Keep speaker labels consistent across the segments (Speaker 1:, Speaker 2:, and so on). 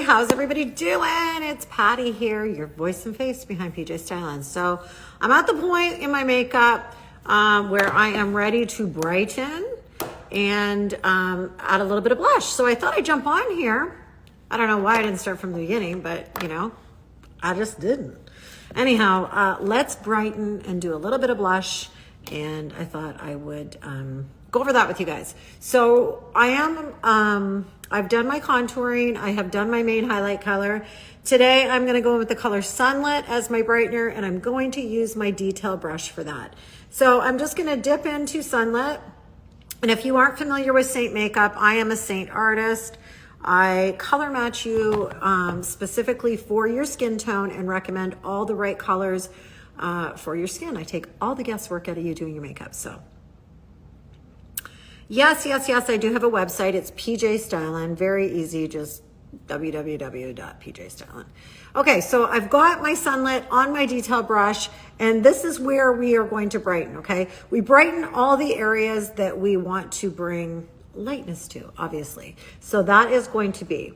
Speaker 1: how's everybody doing? It's Patti here, your voice and face behind PjStylin. So I'm at the point in my makeup where I am ready to brighten and add a little bit of blush. So I thought I'd jump on here. I don't know why I didn't start from the beginning, but you know, I just didn't. Anyhow, let's brighten and do a little bit of blush. And I thought I would go over that with you guys. So I am, I've done my contouring. I have done my main highlight color. Today, I'm gonna go in with the color Sunlit as my brightener, and I'm going to use my detail brush for that. So I'm just gonna dip into Sunlit. And if you aren't familiar with Saint makeup, I am a Saint artist. I color match you specifically for your skin tone and recommend all the right colors for your skin. I take all the guesswork out of you doing your makeup. So yes, I do have a website. It's PjStylin, very easy, just www.pjstylin. Okay, so I've got my Sunlit on my detail brush, and this is where we are going to brighten, okay? We brighten all the areas that we want to bring lightness to, obviously. So that is going to be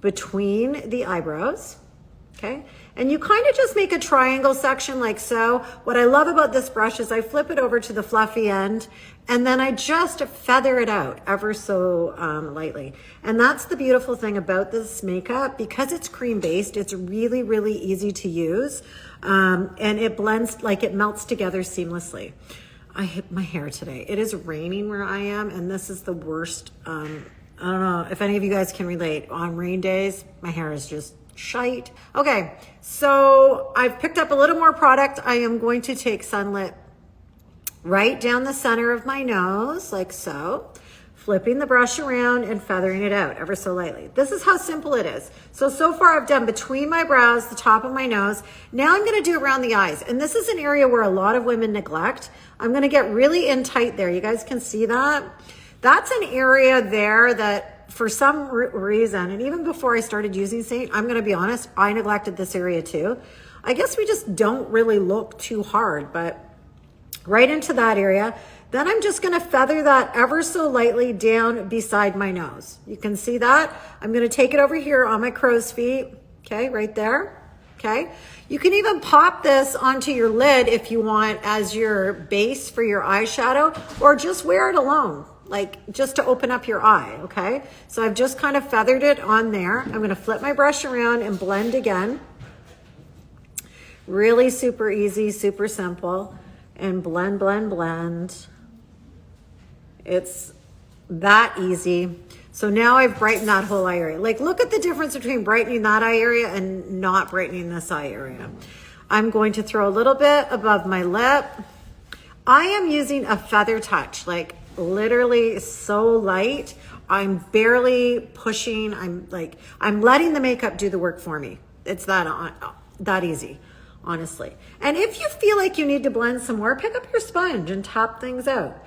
Speaker 1: between the eyebrows, okay? And you kind of just make a triangle section like so. What I love about this brush is I flip it over to the fluffy end, and then I just feather it out ever so lightly. And that's the beautiful thing about this makeup. Because it's cream-based, it's really, really easy to use. And it blends, like it melts together seamlessly. I hit my hair today. It is raining where I am, and this is the worst. I don't know if any of you guys can relate. On rain days, my hair is just shite. Okay, so I've picked up a little more product. I am going to take Sunlit right down the center of my nose, like so, flipping the brush around and feathering it out ever so lightly. This is how simple it is. So far I've done between my brows, the top of my nose. Now I'm gonna do around the eyes. And this is an area where a lot of women neglect. I'm gonna get really in tight there. You guys can see that? That's an area there that for some reason, and even before I started using Saint, I'm gonna be honest, I neglected this area too. I guess we just don't really look too hard, but right into that area. Then I'm just gonna feather that ever so lightly down beside my nose. You can see that? I'm gonna take it over here on my crow's feet, okay, right there, okay? You can even pop this onto your lid if you want as your base for your eyeshadow, or just wear it alone, like just to open up your eye, okay? So I've just kind of feathered it on there. I'm gonna flip my brush around and blend again. Really super easy, super simple. And blend, blend, blend. It's that easy. So now I've brightened that whole eye area. Like, look at the difference between brightening that eye area and not brightening this eye area. I'm going to throw a little bit above my lip. I am using a feather touch, like literally so light. I'm barely pushing. I'm letting the makeup do the work for me. It's that easy, honestly. And if you feel like you need to blend some more, pick up your sponge and tap things out.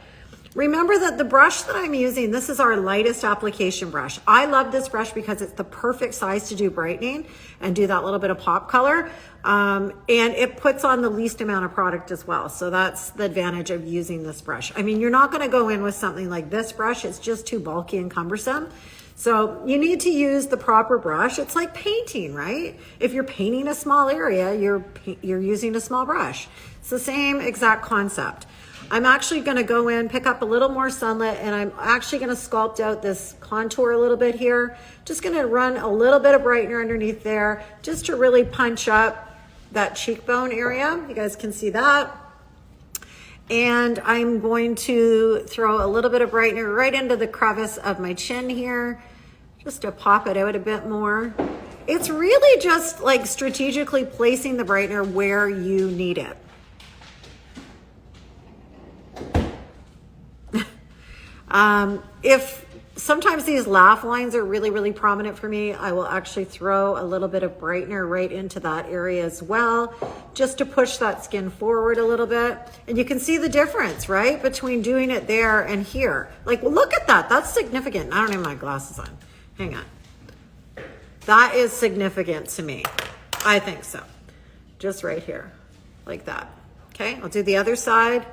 Speaker 1: Remember that the brush that I'm using, this is our lightest application brush. I love this brush because it's the perfect size to do brightening and do that little bit of pop color. And it puts on the least amount of product as well. So that's the advantage of using this brush. I mean, you're not gonna go in with something like this brush. It's just too bulky and cumbersome. So you need to use the proper brush. It's like painting, right? If you're painting a small area, you're using a small brush. It's the same exact concept. I'm actually gonna go in, pick up a little more Sunlit, and I'm actually gonna sculpt out this contour a little bit here. Just gonna run a little bit of brightener underneath there, just to really punch up that cheekbone area. You guys can see that. And I'm going to throw a little bit of brightener right into the crevice of my chin here, just to pop it out a bit more. It's really just like strategically placing the brightener where you need it. If sometimes these laugh lines are really, really prominent for me, I will actually throw a little bit of brightener right into that area as well, just to push that skin forward a little bit. And you can see the difference, right? Between doing it there and here. Like, look at that. That's significant. I don't have my glasses on. Hang on. That is significant to me. I think so. Just right here, like that. Okay, I'll do the other side.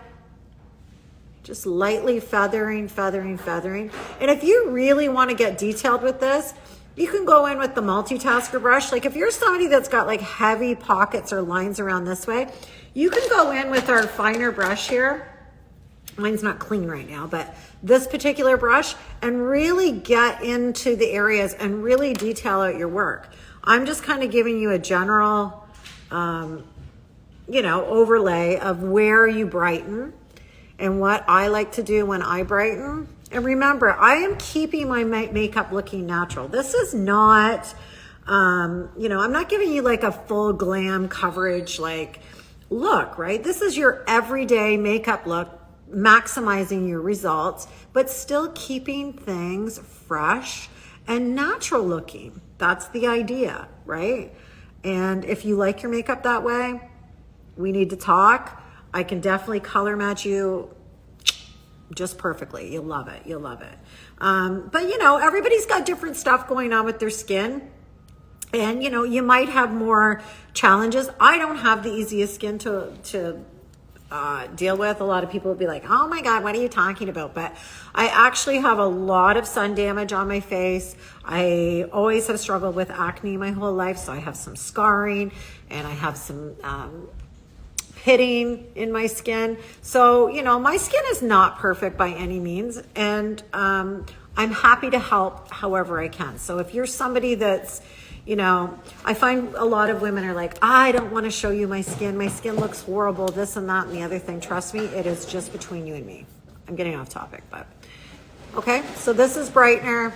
Speaker 1: Just lightly feathering, feathering, feathering. And if you really want to get detailed with this, You can go in with the multitasker brush. Like if you're somebody that's got like heavy pockets or lines around this way, you can go in with our finer brush here. Mine's not clean right now, but this particular brush, and really get into the areas and really detail out your work. I'm just kind of giving you a general, you know, overlay of where you brighten and what I like to do when I brighten. And remember, I am keeping my makeup looking natural. This is not, you know, I'm not giving you like a full glam coverage like look, right? This is your everyday makeup look, maximizing your results, but still keeping things fresh and natural looking. That's the idea, right? And if you like your makeup that way, we need to talk. I can definitely color match you just perfectly. You'll love it. You'll love it. But you know, everybody's got different stuff going on with their skin. And you know, you might have more challenges. I don't have the easiest skin to deal with. A lot of people would be like, oh my God, what are you talking about? But I actually have a lot of sun damage on my face. I always have struggled with acne my whole life. So I have some scarring and I have some pitting in my skin. So, you know, my skin is not perfect by any means. And I'm happy to help however I can. So if you're somebody that's, you know, I find a lot of women are like, I don't want to show you my skin. My skin looks horrible, this and that and the other thing. Trust me, it is just between you and me. I'm getting off topic, but okay. So this is Brightener.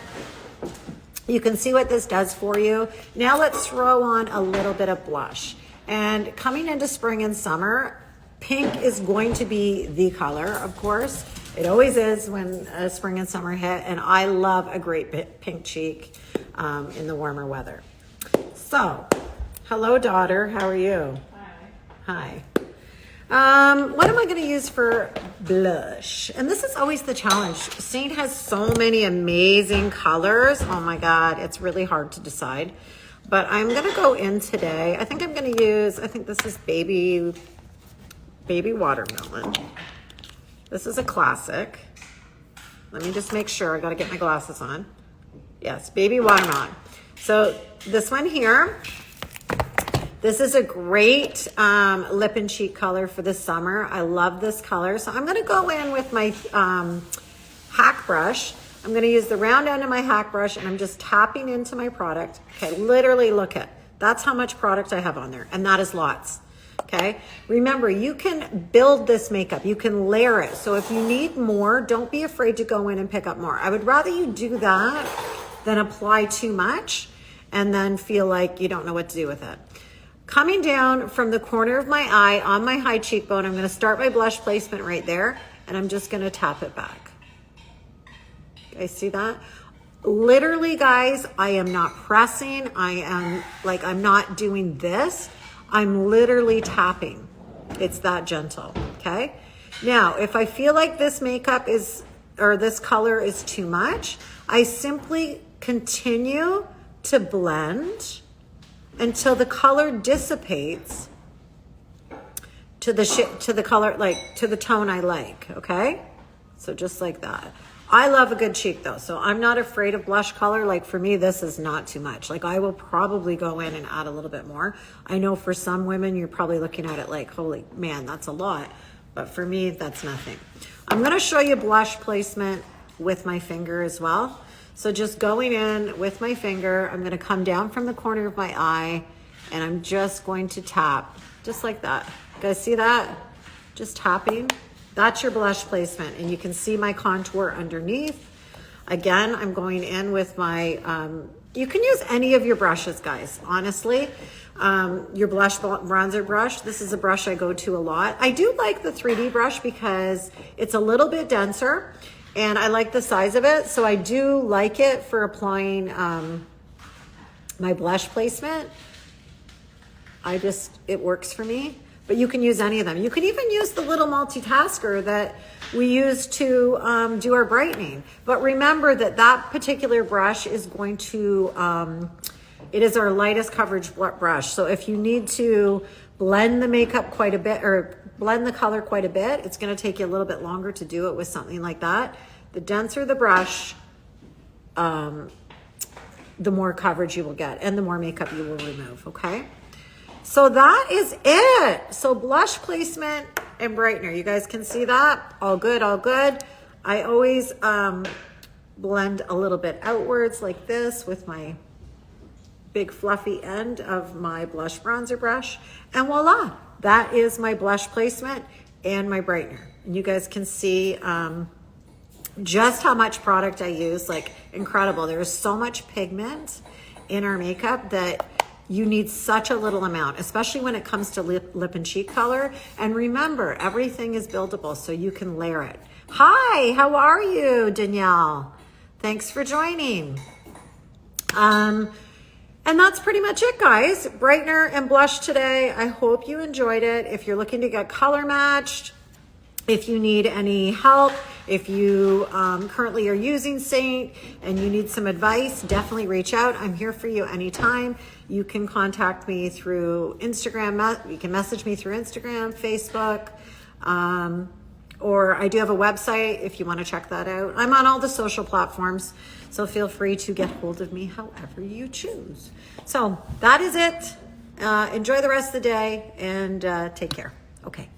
Speaker 1: You can see what this does for you. Now let's throw on a little bit of blush. And coming into spring and summer, pink is going to be the color, of course. It always is when spring and summer hit. And I love a great pink cheek in the warmer weather. So, hello daughter, how are you? Hi. Hi. What am I going to use for blush? And this is always the challenge. Saint has so many amazing colors. Oh my God, it's really hard to decide. But I'm going to go in today. I think I'm going to use, I think this is baby watermelon. This is a classic. Let me just make sure. I got to get my glasses on. Yes, baby watermelon. So this one here, this is a great lip and cheek color for the summer. I love this color. So I'm going to go in with my hack brush. I'm going to use the round end of my hack brush and I'm just tapping into my product. Okay, literally look at, that's how much product I have on there. And that is lots. Okay, remember, you can build this makeup. You can layer it. So if you need more, don't be afraid to go in and pick up more. I would rather you do that than apply too much and then feel like you don't know what to do with it. Coming down from the corner of my eye on my high cheekbone, I'm going to start my blush placement right there and I'm just going to tap it back. Okay, see that? Literally, guys, I am not pressing. I'm not doing this. I'm literally tapping. It's that gentle, okay? Now, if I feel like this makeup is, or this color is too much, I simply continue to blend until the color dissipates to the color, like to the tone I like, okay? So just like that. I love a good cheek though, so I'm not afraid of blush color. Like for me, this is not too much. Like I will probably go in and add a little bit more. I know for some women, you're probably looking at it like, holy man, that's a lot. But for me, that's nothing. I'm gonna show you blush placement with my finger as well. So just going in with my finger, I'm gonna come down from the corner of my eye and I'm just going to tap, just like that. You guys see that? Just tapping. That's your blush placement, and you can see my contour underneath. Again, I'm going in with my, you can use any of your brushes, guys, honestly. Your blush bronzer brush, this is a brush I go to a lot. I do like the 3D brush because it's a little bit denser, and I like the size of it, so I do like it for applying my blush placement. It works for me. But you can use any of them. You can even use the little multitasker that we use to do our brightening. But remember that that particular brush is going to, it is our lightest coverage brush. So if you need to blend the makeup quite a bit or blend the color quite a bit, it's gonna take you a little bit longer to do it with something like that. The denser the brush, the more coverage you will get and the more makeup you will remove, okay? So that is it. So blush placement and brightener. You guys can see that? All good, all good. I always blend a little bit outwards like this with my big fluffy end of my blush bronzer brush. And voila, that is my blush placement and my brightener. And you guys can see just how much product I use, like incredible. There's so much pigment in our makeup that you need such a little amount, especially when it comes to lip and cheek color. And remember, everything is buildable, so you can layer it. Hi, how are you, Danielle? Thanks for joining. And that's pretty much it, guys. Brightener and blush today. I hope you enjoyed it. If you're looking to get color matched, if you need any help, if you currently are using Saint and you need some advice, definitely reach out. I'm here for you anytime. You can contact me through Instagram. You can message me through Instagram, Facebook, or I do have a website if you want to check that out. I'm on all the social platforms, so feel free to get hold of me however you choose. So that is it. Enjoy the rest of the day and take care. Okay.